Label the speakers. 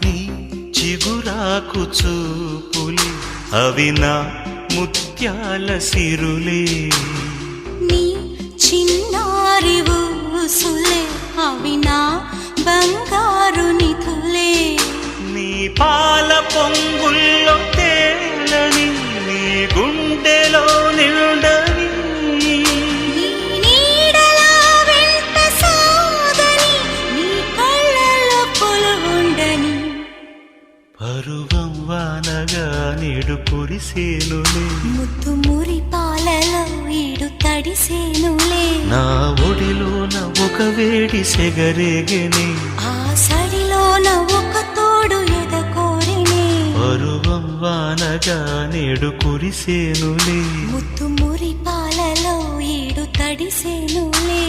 Speaker 1: నీ చిగురాకు చూపులే అవి నా ముత్యాల సిరులే,
Speaker 2: నీ చిన్నారి ఊసులే అవి నా బంగారు నిధులే,
Speaker 1: నీ పాల పొంగుల్లో తేలని నీ గుండెలో నిండని,
Speaker 2: నీ నీడలా వెంట సాగని నీ కళ్ళలో కొలువుండని.
Speaker 1: పరువం వానగా నేడు కురిసేనులే,
Speaker 2: ముద్దు మురి పాలలో ఈడు తడిసేనులే,
Speaker 1: నా ఒడిలోన ఒక వేడి సెగరేగెనే,
Speaker 2: ఆ సడిలోన ఒక తోడు ఎదకోరినే.
Speaker 1: పరువం వానగా నేడు కురిసేనులే,
Speaker 2: ముద్దు మురి పాలలో ఈడు తడిసేనులే.